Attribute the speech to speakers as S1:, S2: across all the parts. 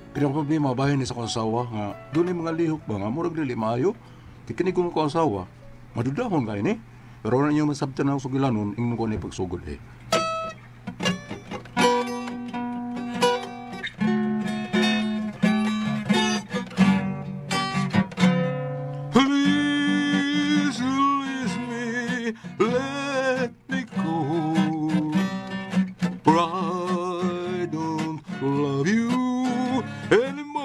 S1: Pinang problema bahin ni sa kong asawa nga doon ay mga lihok ba nga murag dili maayo. Kikinig ko ng asawa. Madudahon kayo ni. Pero na niyo masabtan ng sugilanon ingnon ko na ipagsugod eh. Please release me, let me go. For I don't love you anymore.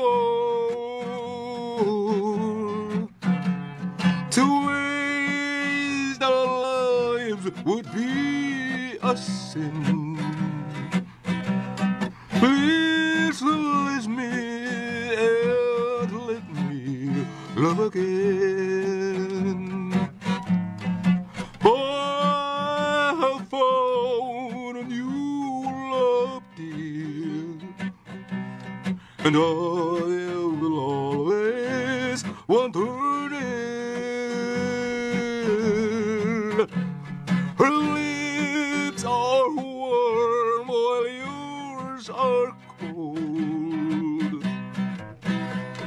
S1: To waste our lives would be a sin. Please release me and let me love again. For I have found a new love, dear, and I will always want her near. Her lips are warm while yours are cold.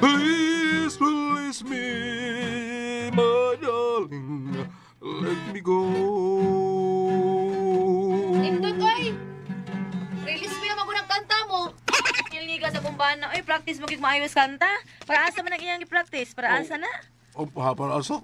S1: Please release me, my darling. Let me go.
S2: Indot, oy! Release mo naman ko ng kanta mo. Niliga sa kumbana. Oy, practice mo kik maayos kanta. Para asa man ang iyang i-practice? Para asa na?
S1: Para asa?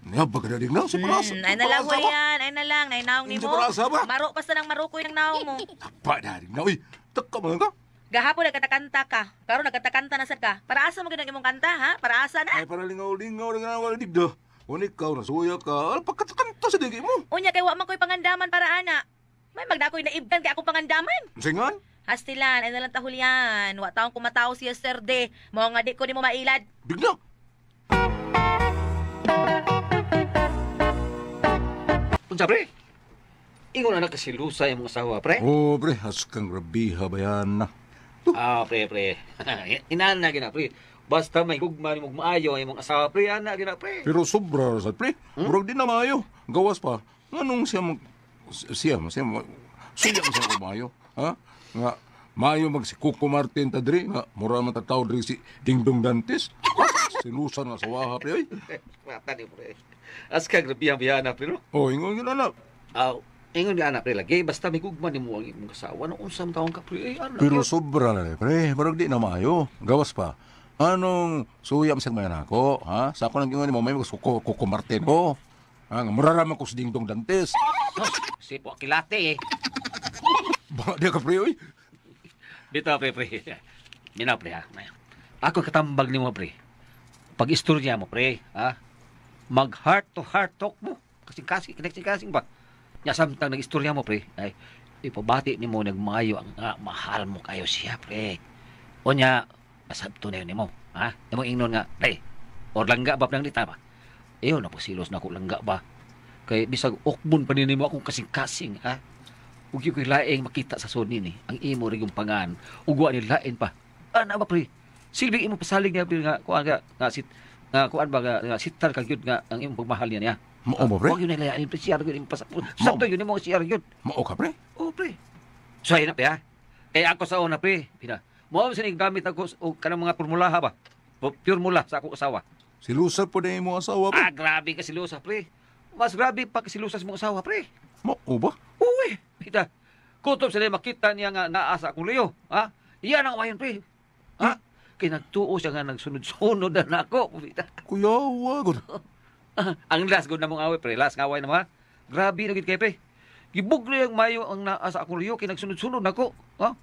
S1: Niya, bagadaling na. Sa para asa?
S2: Ay na lang mo yan. Ay na lang. Nainaong ni
S1: Hindi
S2: mo.
S1: para asa ba?
S2: Maro pa sa nang marukoy ng naong mo.
S1: Bagadaling na. Uy, taka mo lang ka.
S2: Gahapon nagkatakanta ka. Karon nagkatakanta na sad ka. Para asa mo ginang imong kanta, ha? Para asa na?
S1: Ay, para lingaw-lingaw na wala digda. Unik ka, nasuya ka. Al, pagkatakanta sa digi mo.
S2: Unya kay wa man ko'y pangandaman para ana. May magdakoy na ibdan kay akong pangandaman.
S1: Singan?
S2: Hastilan, ay nalang tahulyan. Wa taong kumataw si yesterday. Mo nga di ko nimo mailad.
S1: Bigla.
S3: Unsa pre? Ingon anak kasilusa yung mga asawa, pre?
S1: Oh, pre, haskang rabiha bayan na.
S3: Pre. Inana gina, pre. Basta may gugma ni mong maayo yung mga asawa, pre. Ana gina, pre.
S1: Pero sobra sa pre. Murag di na maayo. Gawas pa. Nganong siya siya mo siya kumayo. Ha? Nga maayo mag si Coco Martin tadri nga mura man tataw diri si Dingdong Dantes. Silusan nga sa waha pre.
S3: Mata ni, pre. Askag rabiyang-biyana, pre, no?
S1: Oh, ingon yun anak.
S3: Ingon ni anak, pre, lagi. Basta may gugma ni mo ang imong asawa. Ano unsam taong ka, pre? Anak,
S1: Pero sobra na pre. Murag di na maayo. Gawas pa. Anong suyam sa mga nako, ha? Sa ako nang ingon mo may Coco Martin ko. Ha, muraraman ko si Dingdong Dantes.
S3: si po kilate, eh.
S1: Baka di ka pre, oy.
S3: Dito, pre. Mina, pre, ha? Ako katambag ni mo, pre. Pag-istorya mo, pre, ha? Mag-heart-to-heart talk mo. Kasing-kasing ba? Nya samtang nag-istorya mo, pre, ay ipabati ni mo nagmayo ang mahal mo kayo siya, pre. O nya, masabto na yun ni mo, ha? Imong ingnon nga, pre, or langga ba nang dita ba? Eyo, napasilos na ako langga ba? Kay bisag okbon pa nini mo akong kasing-kasing, ha? Ug yung laing makita sa soni ni, ang imo rin yung pangan, ugwa ni lain pa. Ana ba, pre? Silbing imo pasalig niya, pre, nga, kuan ba, nga sitar ka yun nga, ang imong pagmahal niya niya.
S1: Mao mo, pre?
S3: Huwag yun nilayanin, pre, siyar yun, sakto yun, yung mga siyar yun.
S1: Mao ka, pre?
S3: Oo, pre. So, ayun na, pre, ha? Eh, ako sa una, pre, pina. Mo sinig gamit ako o kanang mga formula ba? Pure mula sa akong asawa.
S1: Silusa po na yung mga asawa, pre.
S3: Grabe ka silusa, pre. Mas grabe pa ka silusa sa mga asawa, pre.
S1: Mao ba?
S3: Uy, pita. Kutob sila makita niya nga naasa akong liyo, ha? Iyan ang wayan, pre. Ha? Kinagtuo siya nga nagsunod-sunod na ako, pita.
S1: Kuya, wag.
S3: Ang last good na mong away, pre. Last nga away na mga. Grabe na gid kay, pre. Gibug na yung mayo ang naasa akong liyo, kinagsunod-sunod na ako, ha?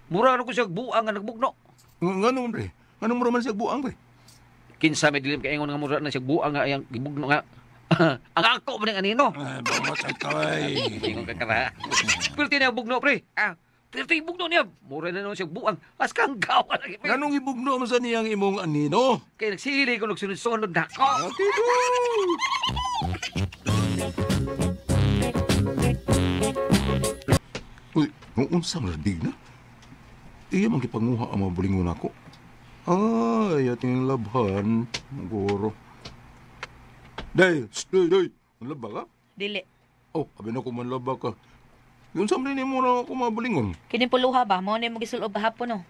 S3: Mura na ko siya buang nga nagbugno.
S1: Ngano, pre? Ngano mura man siya buang, pre?
S3: Kinsa may dilim kay ingon nga mura na siya buang nga ayang gibugno nga. Ang ako man ng anino.
S1: Bamasay ka, ay.
S3: Ingon ka kara. Pilti na bugno, pre. Pilti bugno niya. Mura na naman siya buang. As kang gawa lagi, pre.
S1: Nganong ibugno mo sa niyang imong anino?
S3: Kaya nagsili ko nagsunod-sunod na ako.
S1: Okay, do. Uy, nung unsang ladig na? Iya man gipanguha ang mga bulingon ako. Ay, ating labhan. Guro. Day. Ang laba ka?
S2: Dili.
S1: Oh, abi na ko manlaba ka. Yun sa rin mo na ako mabulingon.
S2: Kini puluha ba? Mao ni mo gisulob gahapon no.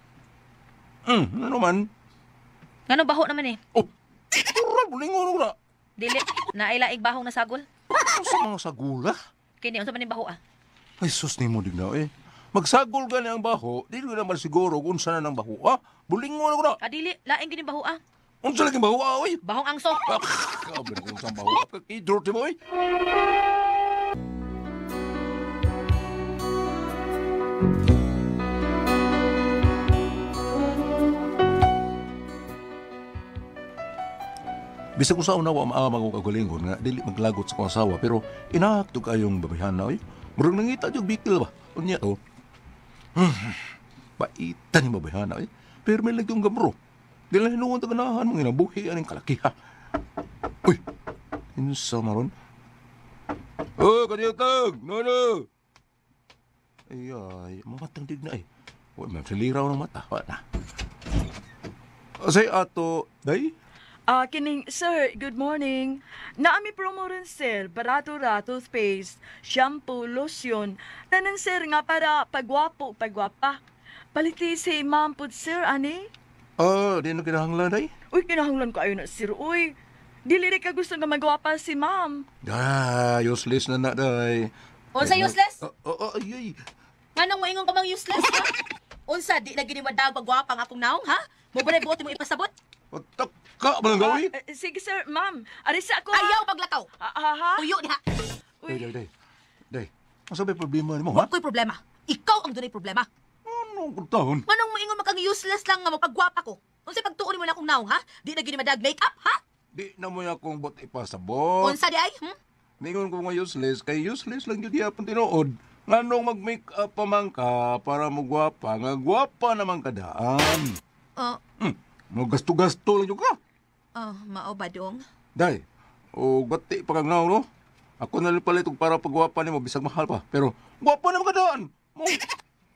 S1: Ano man?
S2: Ngano baho naman eh?
S1: Oh, pura, bulingon na.
S2: Dili. Nailaig bahong nasagol.
S1: Sa mga sagula.
S2: Kini unsa man ni baho ah?
S1: Ay, sus ni mo digna eh. Magsagol ka na ang baho, di ko naman siguro kung saan na ng baho. Bulingon ako na.
S2: Dili, laing gini baho ah.
S1: Unsa lagi baho, oy?
S2: Bahong angso.
S1: Kabe na kung saan baho. Kakidor, di mo, oy. Bisag ko sa una wa maama ko kagalingon nga dili maglagot sa kong asawa pero inahakto kayong babayhan na oy. Murag nangita jud bikil ba? Unya to. Paita ni babayhan na oy. Pero may lagi yung gamro. Dili na hinuon ta ganahan mo ginabuhi aning kalakiha. Uy. Insa maron? Oh, kadiyotag. No. Ay, mamatang dig na eh. Wa man siliraw ng mata. Wa na. Say ato, day.
S4: Kining, sir, good morning. Naami promo rin, sir. Barato-rato toothpaste, shampoo, lotion. Tanan, sir, nga para pagwapa. Paliti si ma'am po, sir, ani?
S1: Di na kinahanglan, day.
S4: Uy, kinahanglan ko ayo na, sir. Uy, dili rin ka gusto nga magwapa si ma'am.
S1: Useless na, day.
S2: Unsa useless?
S1: Ay.
S2: Nganong moingon ka mang useless ha? Unsa di na gini madag pagwapang akong naong ha? Mo ba buot mo ipasabot?
S1: Patak ka ba lang gawin?
S4: Sige, sir, ma'am. Arisa ako,
S2: Ayaw paglakaw.
S4: ha?
S2: Tuyo diha.
S1: Day. Ang sabi problema mo, ha?
S2: Ko'y problema. Ikaw ang dunay problema.
S1: Anong kurtahon?
S2: Manong moingon makang useless lang nga magpagwapa ko. Unsa pagtuon mo na akong naong ha? Di na gini madag makeup ha?
S1: Di na mo akong bot ipasabot.
S2: Unsa di ay?
S1: Ningon ko nga useless, kay useless lang yun yapon tinuod. Nganong mag-make up pa man ka para mo gwapa, nga gwapa naman kadaan. Mo gasto-gasto lang yun ka.
S2: Mao ba dong?
S1: Day, o bati pa kang naw, no? Ako nalipalit og para pagwapa ni mo, bisag mahal pa. Pero, gwapa naman kadaan.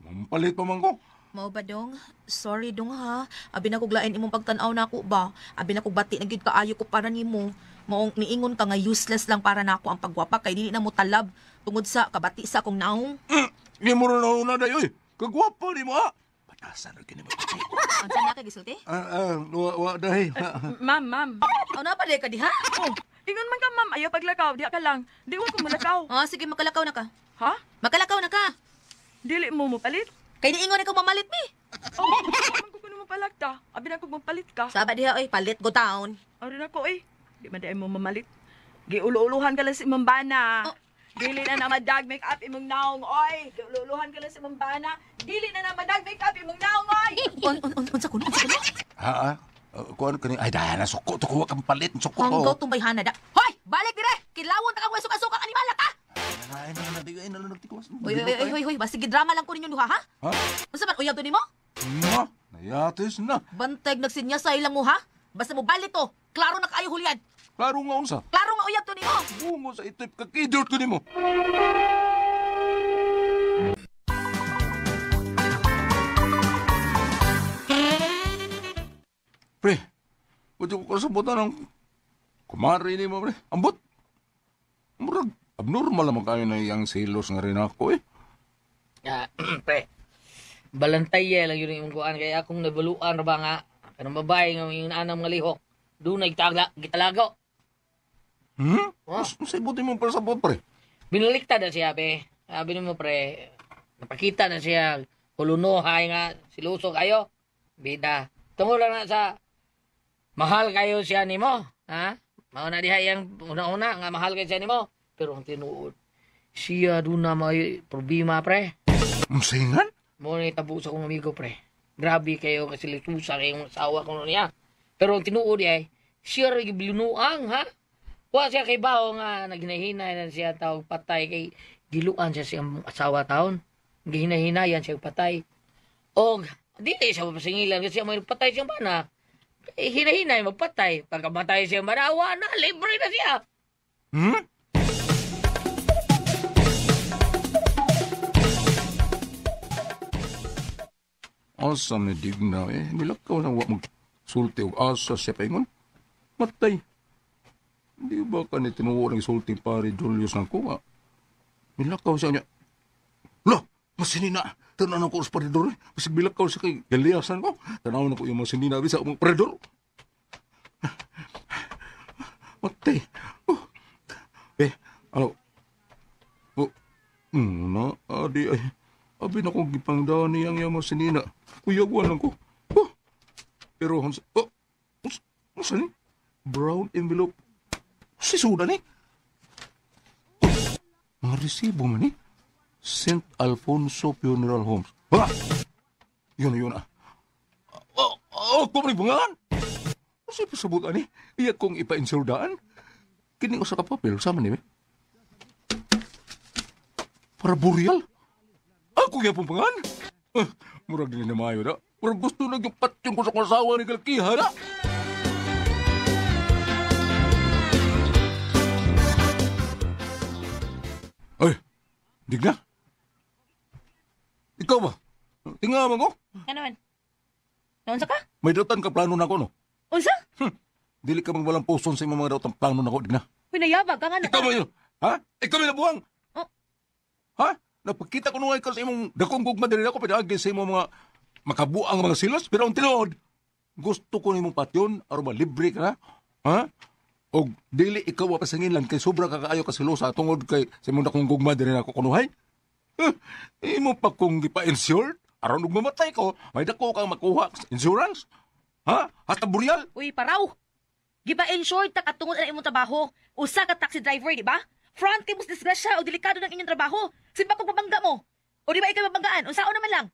S1: Mampalit pa man ko.
S2: Mao ba dong? Sorry dong ha. Abi na kog lain imong pagtan-aw nako ba? Abi na kog bati na gid kaayo ko para nimo. Maong niingon ka nga useless lang para nako ang pagwapa kay dili na mo talab tungod sa kabati sa akong naong.
S1: Di mo rin na day, oy. Kagwapa ni mo, ha? Patasan na kini mo.
S2: Unsa na kay gisulti?
S1: Day.
S4: Ma'am.
S2: Aw na pa ka diha?
S4: Oh, ingon man ka, ma'am. Ayaw paglakaw. Di ka lang. Di ko malakaw.
S2: Sige makalakaw na ka.
S4: Ha?
S2: Makalakaw na ka.
S4: Dili mo palit?
S2: Kay niingon ikaw mamalit mi.
S4: Oh, naman ko kuno mo palagta. Abi na ko palit ka.
S2: Saba diha oy, palit go town.
S4: Arin ako eh. Di man di mo mamalit. Giulo-uluhan ka lang si Mambana.
S2: Oh.
S4: Dili na madag make up imong naong, oy. Giulo-uluhan ka lang si Mambana. Dili na madag make up imong naong, oy.
S2: Unsa kuno? Unsa kuno?
S1: Ha? Kuan kani ay daya na suko to kuha kang palit suko to.
S2: Hanggaw tumbay hanada. Hoy, balik dire. Kilawon ta kang suka-suka animal ka.
S1: Ay na nagtikuwas.
S2: Hoy, basig drama lang ko ninyo duha ha?
S1: Ha?
S2: Unsa man uyab to nimo?
S1: Ma, nayatis na.
S2: Banteg nagsinyasay lang mo ha? Basta mo balit to. Klaro na kaayo hulyan.
S1: Klaro nga unsa.
S2: Klaro nga uyab to nimo.
S1: Bungo sa itip kakidot ko nimo. Pre, buti ko kasabutan ng kumari ni mo, pre. Ambot. Murag, abnormal naman kayo na iyang silos nga rin ako, eh.
S5: Pre, balantaya lang yun yung kuan kaya akong nabaluan ra ba nga kanang babae nga yung anang mga lihok doon gitalago.
S1: Masay buti mo para sabot, pre.
S5: Binaliktad na siya, be. Sabi mo, pre, napakita na siya hulunohay nga silusok kayo. Bida. Tungkol lang na sa mahal kayo siya nimo, ha? Mauna diha yang una-una nga mahal kayo siya nimo. Pero ang tinuod, siya doon na may problema, pre.
S1: Masingan?
S5: Mo ni tabo sa kong amigo, pre. Grabe kayo kasi litusa kayong asawa ko niya. Pero ang tinuod ay, siya rin bilunuang, ha? Wa siya kay bao nga naghinahinay na siya tawag patay kay giluan siya siyang asawa taon. Gihinahinayan siya patay. Og di siya mapasingilan kasi may patay siyang bana. Hinahinay magpatay. Pagkamatay siyang bana, na libre na siya.
S1: Asa na digna, eh. Nilakaw na wa magsulti o asa siya paingon. Matay. Di ba ka ni tinuwa ng isulti pare Julius ng kuha? Milakaw siya niya. Lo, masinina. Tanaw ko sa paridor. Masig bilakaw siya kay galiasan ko. Tanaw na ko yung masinina sa mga paridor. Matay. Oh. Ano? Oh. Na, adi ay. Abi na kong gipangdaan niyang yung masinina. Kuyagwan lang ko. Oh. Pero, saan ni? Brown envelope. Si Sudan eh. Mga resibo man eh. St. Alfonso Funeral Homes. Ha? Yun ah. Kumalibangan. Kasi pasabutan eh. Iyak kong ipa-insurdaan. Kining usa ka papel. Sama ni, para burial. Ako yung pumpangan. Murag din na mayo na. Murag gusto na yung patyon ko sa kasawa ni Kalkiha na. Ay, digna. Ikaw ba? Tingaman ko.
S2: Ano man? Naunsa ka?
S1: May dautan ka plano na ko, no?
S2: Unsa?
S1: Dili ka walang puson sa imong mga dautang plano na ko, digna.
S2: Uy, nayabag ka nga na.
S1: Ikaw ba yun? Ha? Ikaw may nabuang?
S2: Oh.
S1: Ha? Napagkita ko nung ka sa imong dakong gugma din ako, pinagagay sa imong mga makabuang mga silos, pero ang tinood, gusto ko nimong patyon, aron ba libre ka na? Ha? O dili ikaw pasangin lang kay sobra kakaayo ka silosa tungod kay sa imong dakong gugma din ako kunuhay? Imo pa kung gipa-insure, aron ug mamatay ko, may dako kang makuha insurance? Ha? Hasta burial?
S2: Uy, paraw! Giba-insured ta katungod ang imong trabaho. Usa ka taxi driver, di ba? Front kay mos disgrasya o delikado ng inyong trabaho. Simba kong pabangga mo. O di ba ikaw mabanggaan? Unsao naman lang?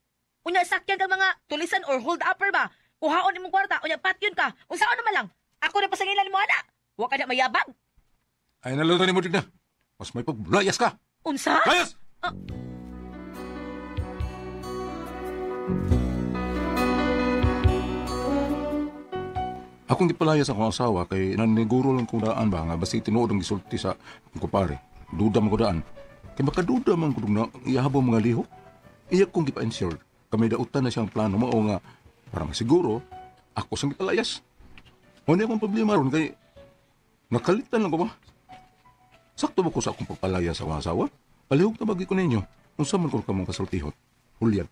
S2: Unya sakyan kang mga tulisan or hold upper ba? Kuhaon imong kwarta, unya patyon ka. Unsao naman lang? Ako na pasangilan mo ana. Wa ka na mayabag.
S1: Ay naluto ni mo digna. Mas may paglayas ka.
S2: Unsa?
S1: Layas! Akong gipalayas akong asawa kay naniguro lang kong daan ba nga basi tinuod ang gisulti sa akong kupare. Duda man ko daan. Kay makaduda man ko na iyahabang mga liho. Iyak kong gipa-insure. Kami dautan na siyang plano mao nga para masiguro ako sang gipalayas. Ano akong problema ron kay nakalitan lang ko ba? Sakto ba ko sa akong pagpalayas sa akong asawa? Palihog na bagi ko ninyo. Unsa man ko kamong kasultihot. Julian.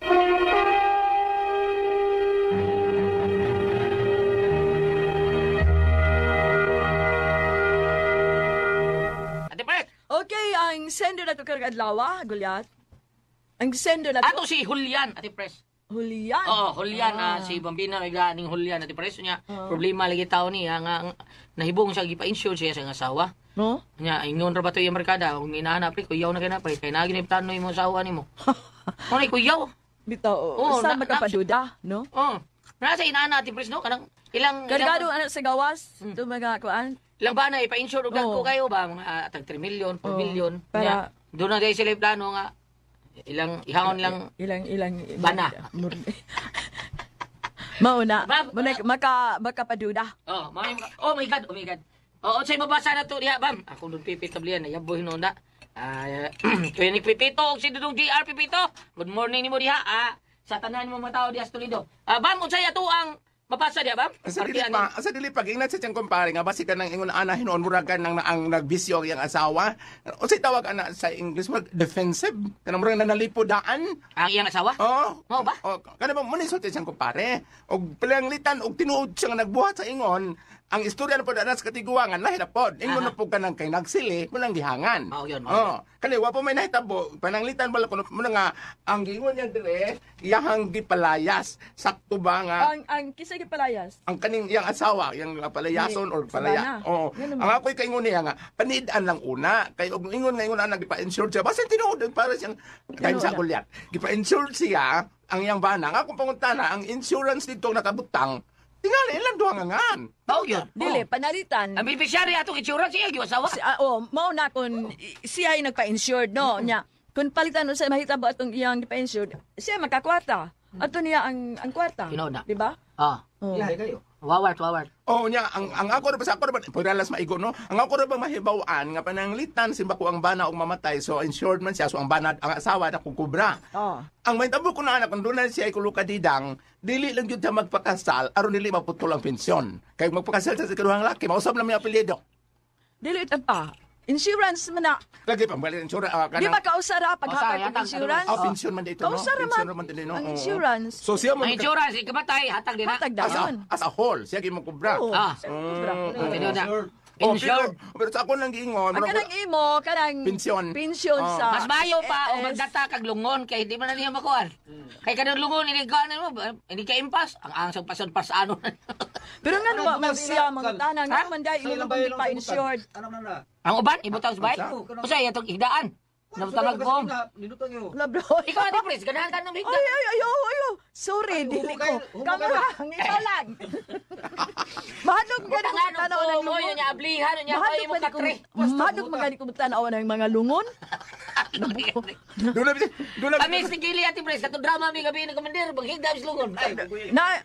S4: Okay, ang sender na to kargadlawa, Gulyat. Ang sender na to...
S5: Ato si Julian, Ate Pres.
S4: Julian.
S5: Oo, Julian, si Bambina, may ganing Julian, Ate Pres. Niya, problema lagi tao niya, nga nahibong siya, gipa-insure siya sa asawa.
S4: No?
S5: Niya, ingon ra ba ito yung merkada, kung inahanap, kuyaw na kinapay, kaya naginip tanong yung asawa ni mo. Kung kuyaw.
S4: Bitaw, saan magkapaduda, no?
S5: Oo. Nasa inaana, Ate Pres, no? Kanang ilang...
S4: Kargado anak sa gawas, ito mga kuan.
S5: Ilang ba na ipa-insure og dagko kayo ba mga tag 3 million, 4 million.
S4: Para
S5: doon na dai sila plano nga ilang ihangon lang
S4: ilang
S5: bana.
S4: Mauna, makapaduda.
S5: Oh my god. Oh, say mabasa na to diha, bam. Ako dun pipitablian na yaboy no na. Klinik Pipito og si Dudong GR Pipito. Good morning nimo diha. Sa tanan mo mga tao diha sa Toledo. Bam, unsay ato ang mapasa diya, bam?
S6: Asa dili pag ingat sa tiyang kumpare nga basi ka nang ingon ana hinuon mura ka nang ang nagbisyo ang asawa. Unsay tawag ana sa English word defensive? Kanang mura nalipodaan.
S5: Ang iyang asawa?
S6: Oh.
S5: Mao ba?
S6: Oh, kana ba mo ni sulti siyang kumpare? Og palanglitan og tinuod siya nga nagbuhat sa ingon. Ang istorya na po na sa katiguangan, lahi na po. Ingon na po ka nang kay nagsili, mulang gihangan.
S5: Yun.
S6: Kaliwa po may nahitabo, pananglitan wala ko muna nga, ang gingon niya dire, iyahang gipalayas. Sakto ba nga?
S4: Ang kisay gipalayas.
S6: Ang kaning iyang asawa, iyang palayason or palaya.
S4: Sabana.
S6: Ang ako'y kaingon niya nga, panidaan lang una. Kay og ingon nga ingon na gipa-insure siya. Basta tinuod para siyang kain sa gulyat. Gipa-insure siya, ang iyang bana. Nga akong pangutana, ang insurance dito nakabutang, tingali ilang duhangangan.
S5: Yun.
S4: Dili, panalitan.
S5: Ang beneficiary atong itsura siya yung asawa.
S4: Mauna kung siya ay nagpa-insured, no? Nya, kung palitan no, sa mahitabo atong iyang nagpa-insured, siya magkakwarta. Ato niya ang kwarta.
S5: Tinood na.
S4: Di ba?
S5: Yahay kayo. Wawart.
S6: Nya, ang ako ra sa ako ra pagdalas maigo no. Ang ako ra bang mahibaw-an nga pananglitan simba ko ang bana og mamatay so insured man siya so ang bana ang asawa na kukubra. Ang may tabo ko na anak kung doon na siya ay kuluka didang, dili lang yun siya magpakasal aron dili maputol ang pensyon. Kay magpakasal sa kaduhang laki, mausap na may apelyido.
S4: Dili pa. Insurance man na.
S6: Lagi pang balik insura
S4: Di ba kausara
S5: Usara,
S4: paghatag ng insurance?
S6: pension man dito no.
S4: Kausara
S6: Pension
S4: man
S6: man din no.
S4: ang
S6: Oo.
S4: insurance.
S6: So siya mo
S5: Ang insurance, ikamatay, hatag din na.
S4: Hatag
S6: as
S4: dayon.
S6: a whole, siya gyud mo kubra.
S4: Oo.
S5: Ah.
S4: Sobra.
S5: Tinoda.
S6: Oh,
S5: Insured.
S6: pero sa ako lang giingon,
S4: Ang kanang imo, kanang
S6: Pensyon.
S4: pensyon
S6: Oh.
S4: sa
S5: Mas mayo pa o
S4: SS.
S5: magdata kag lungon kay di man na niya makuan. Kay kanang lungon ini kanan mo, hindi ka impas. Ang sang pasod pasano.
S4: Pero nga naman, siya mga tanang,
S5: Ha?
S4: naman dahil imo kung di pa insured.
S5: Ang uban ibutang sa bay. Usa atong higdaan. Nabutang ko.
S4: Wala bro.
S5: Ikaw ati pres, ganahan ka ng
S4: Ay,
S5: higda.
S4: ay. Sorry, dili ko. Kamera, ang ikaw lang. Mahadog gani ko
S5: Tangan
S4: tanaw
S5: ko
S4: ng
S5: mo
S4: lungon.
S5: nya ablihan nya
S4: Mahadog
S5: mo
S4: man
S5: katre.
S4: ko. Mahadog magani ko tanaw ng mga lungon.
S6: Dula
S5: Kami sigili ati pres, kato drama mi gabi ni komander, bang higda bis lungon.
S4: Na,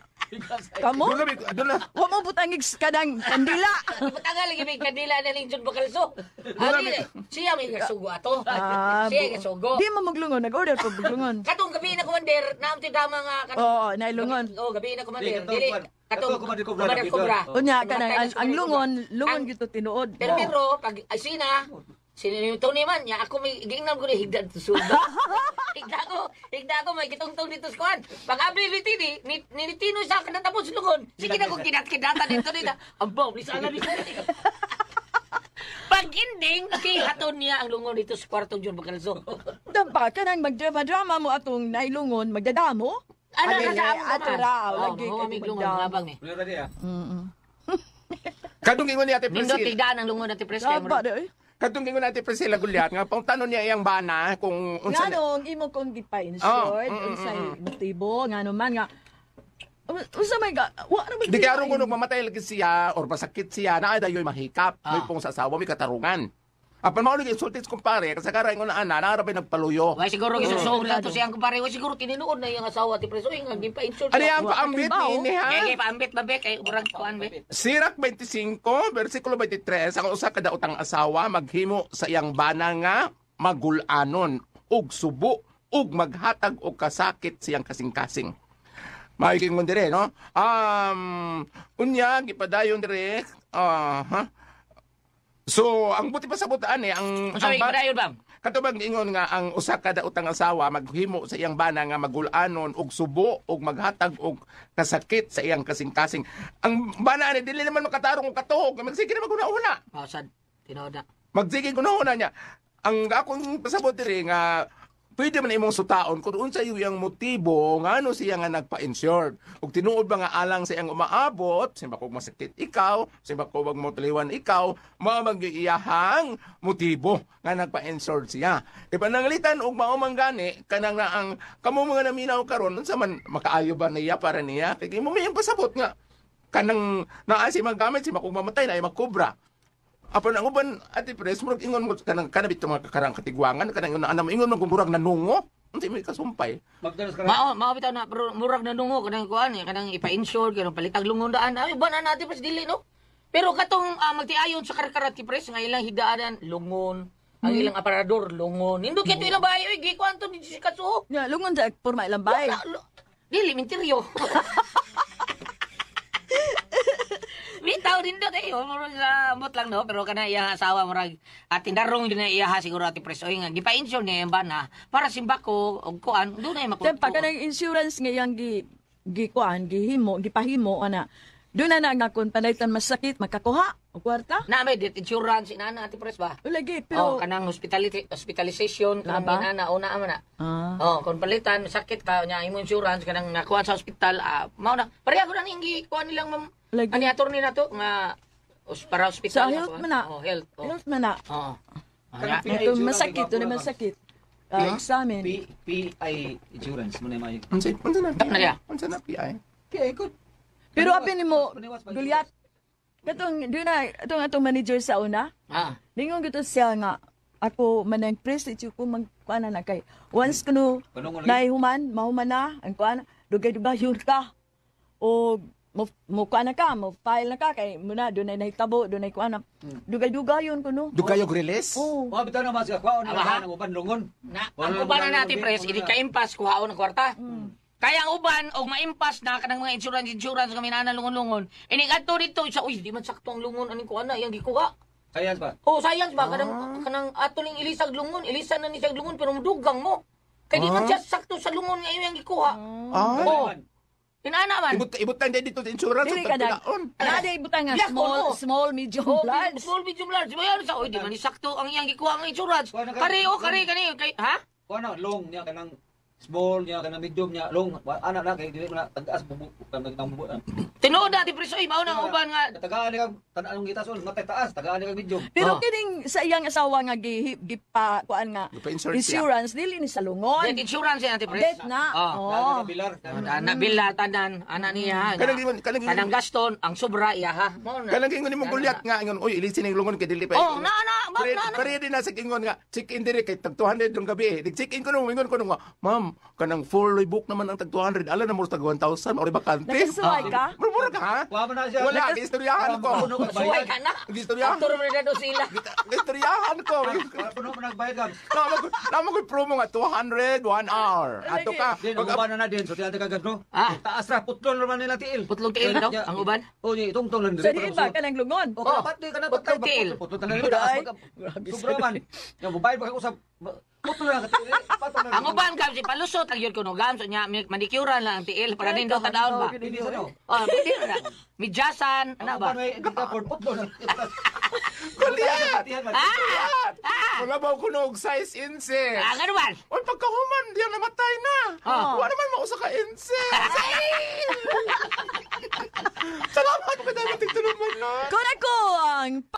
S4: kamo?
S6: dula.
S4: Wa mo butangig kadang kandila.
S5: Ipatangal lagi may kadila na lingson bakalso. Ali, siya may kasugo ato. Siya kasugo.
S4: Di mo maglungon, nag-order pa maglungon.
S5: Katong gabi na komander, naam ti dama nga katong
S4: Oo, nailungon.
S5: Oh, gabi na komander. Dili katong komander kobra.
S4: Unya kanang ang lungon gito tinuod.
S5: Pero pag asina sinito ni man niya ako may gingnam ko ni higda to suga. higda ko may kitong dito sa kuan. Pag ability ni Tino sa kanang tapos lungon. Sige na kung kinat-kinata dito nila. Ang bomb ni sana ni. Pag ending, kihaton niya ang lungon dito sa kwartong John Bakalso.
S4: Dampa ka nang magdrama-drama mo atong nailungon, magdadamo?
S5: Ano
S4: Ay,
S5: ka sa amo
S4: ato raw, lagi ka
S5: may lungon
S4: magdamo.
S5: ngabang ni.
S6: Kadung ingon ni Ate
S5: Nindot
S6: Priscilla.
S5: tigdaan ang lungon natin pres kay mo.
S4: Saba de.
S6: Kadung ingon ni Ate Priscilla Gulyat nga pang tanong niya iyang bana kung unsa
S4: Nganong imo kong gipa-insured, unsay motibo, ngano man nga unsa may ga, wa na
S6: Di kaya ron kung mamatay lagi siya or masakit siya na ay dayoy mahikap. May pong sa asawa, may katarungan. Apan mao lagi sultis kumpare kasi karay ngo na ana narabay nagpaluyo.
S5: Why siguro gisusog lang to siyang kumpare. Why siguro tinuod na yung asawa ti preso. Nga gipa-insult.
S6: Ano yung paambit ni ha?
S5: Kaya paambit ba be kay urag ko anbe.
S6: Sirak 25, versikulo 23, ang usa kada utang asawa maghimo sa iyang bana nga magulanon ug subo ug maghatag og kasakit siyang kasing-kasing. Maiging mo dire, no? Unya, gipadayon dire, So, ang buti pa sa butaan ang
S5: Sabi ko dayon bam.
S6: katubag ingon nga ang usa kada utang asawa maghimo sa iyang bana nga magulanon og subo og maghatag og kasakit sa iyang kasing-kasing. Ang bana ni dili naman makatarong og katuog, magsige na maguna-una.
S5: Pausad. Tinoda.
S6: Magsige kuna-una niya. Ang akong pasabot diri nga pwede man imong sutaon kung unsa yung motibo nga ano siya nga nagpa-insured. Ug tinuod ba nga alang sa iyang umaabot, simba kog masakit ikaw, simba kog magmotliwan ikaw, mao magiyahang motibo nga nagpa-insured siya. Kay pananglitan og mao man gani kanang na ang kamo mga naminaw karon unsa man makaayo ba niya para niya? Kay mo may pasabot nga kanang naa si magamit si makog mamatay na ay magkobra. Apan ang uban ati pres murag ingon mo kanang kanabit mga karang katigwangan kanang ana mo ingon man kung murag nanungo unsay may kasumpay.
S5: Mao bitaw na pero murag na dungo kanang kuan kanang ipa-insure kanang palitag lungon daan. Ay ba na natin pres dili no. Pero katong magtiayon sa karkarati pres nga ilang hidaanan lungon. Ang ilang aparador lungon. Indo kito ilang bayo gi kwanto di si kaso.
S4: Nga lungon sa porma ilang bay.
S5: Dili minteryo. Bitaw din dot murag mot lang no pero kana iya asawa murag at tindarong din na iya siguro ati pres oy nga gipa-insure niya yung bana para simbako og kuan do na
S4: Then
S5: makuha.
S4: pag kanang insurance nga yang gikuan, gipahimo ana. Doon na nga kung panaytan masakit, makakuha o kwarta.
S5: Na may death insurance inana ati pres ba?
S4: Lagi,
S5: Oh,
S4: pero...
S5: kanang hospitalization kanang
S4: Ba?
S5: inana una man na.
S4: Ah.
S5: Oh, kung palitan sakit ka nya imo insurance kanang nakuha sa ospital mao na. Pareha ko na ning kuha nilang
S4: Lagi.
S5: ani attorney na to nga para
S4: Sa
S5: ospital
S4: health man na.
S5: Oh, health. Oh.
S4: Health man na.
S5: Oo.
S4: Ito masakit, ito naman sakit. Examen.
S7: PI insurance mo na yung
S6: Unsay na
S5: Nalya.
S6: unsa na PI?
S7: okay, good.
S4: Pero apin mo, Gulyat, katong, doon na, atong manager sa una, ningon gito siya nga, ako manang prestige ko magkuana na kay. Once kuno naihuman, mahuman na, ang kuana, dugay-dugay yun ka. O mo kuana ka, mo file na ka kay muna doon ay nahitabo, doon ay kuana. Dugay-dugay yun kuno.
S6: Dugayog release?
S4: Oh.
S7: Mga bitaw naman siya, kwaon na
S5: Abaha.
S7: lang ang uban lungon.
S5: Na, ang uban na natin, pres, hindi ka impas, kuhaon ng kwarta. Kaya ang uban, og maimpas na kanang mga insurance kami na lungon-lungon. Ining adto dito, siya, uy, di man sakto ang lungon, aning kuha na, yung gikuha.
S7: Science ba?
S5: Oh, science ba? Kanang ato ning ilisag lungon. Ilisa na ni siyag lungon pero mudugang mo. Kaya di man siya sakto sa lungon nga iyong gikuha.
S6: Ah,
S5: Oh, inana man.
S6: ibutan din dito sa insurance.
S4: Dili
S6: sa
S4: ka na.
S6: tagpilaon.
S4: Nada ibutang nga
S5: Yes, oo.
S4: small, medium,
S5: Oh,
S4: large.
S5: small, medium, large. Bayan sa, oy, di man ni sakto ang iyang gikuha ang insurance.
S7: Wala ka-
S5: Kare, kani. Ha?
S7: Kuha na, long niya kanang small niya kanang medium niya long. Anak na kay dili mo na tagas bubu kanang bubu.
S5: Tinuod natin, preso, mao na ang uban nga.
S7: Tagaan ni kag tanang kita sol matay taas, tagaan ni kag medium.
S4: Pero
S5: Oh.
S4: kining sa iyang asawa nga gipa kuan nga
S6: Gipa-insurance siya.
S4: insurance dili ni sa lungon.
S5: Death insurance yan, natin, pres.
S4: Death na.
S5: Oh.
S4: Oh.
S7: Bilar.
S5: Anak bila, tanan, anak niya. Kanang gaston, ang sobra, iya, ha? Mao na.
S6: Kanang ingon imong gulyat nga ingon oy ilisin ning lungon kay dili pa.
S5: Oh, na.
S6: Pare din na sa ingon nga check in dire kay tag 200 yung gabi. Dig check in ko nung ingon ko nung nga, ma'am, kanang full book naman ang tag 200. Ala na mo tag 1,000 ori bakante.
S4: Nakasuway ka?
S6: Mura ka ha?
S7: Wa man na siya.
S6: Wala gistoryahan ko.
S5: Suway ka na.
S6: Gistoryahan.
S5: Aktor mo na daw sila.
S6: Gistoryahan ko.
S7: Puno man nagbayad lang.
S6: Namo ko promo nga 200 1 hour. Ato ka.
S7: Din ang uban na din so tiyan kagad no.
S5: Ah.
S7: Taas ra putlon naman nila tiil.
S5: Putlong tiil daw, ang uban.
S7: Oh, ni tungtong lang
S4: Sa di ba ka ng lungon?
S7: Oh, dapat di ka na
S5: Putlong tiil.
S7: Putlon na nila taas. Sobra man. Yung bubayad ba usab putlon lang ka tiil.
S5: Ang uban kam si palusot ang yun kuno gam so nya manicurean lang ang tiil para nindot ta daon ba.
S7: Hindi sa no.
S5: Oh, pwede na. Midyasan, ana ba?
S7: Putlon.
S6: Kulyat.
S5: Ah!
S6: Mga baw ko nog size inches.
S5: Ah, ano man?
S6: Oy pagkahuman diyan namatay na.
S5: Ah.
S6: Wa naman mausa ka inches. Salamat ko dahil tigtulungan na.
S4: Kung ako ang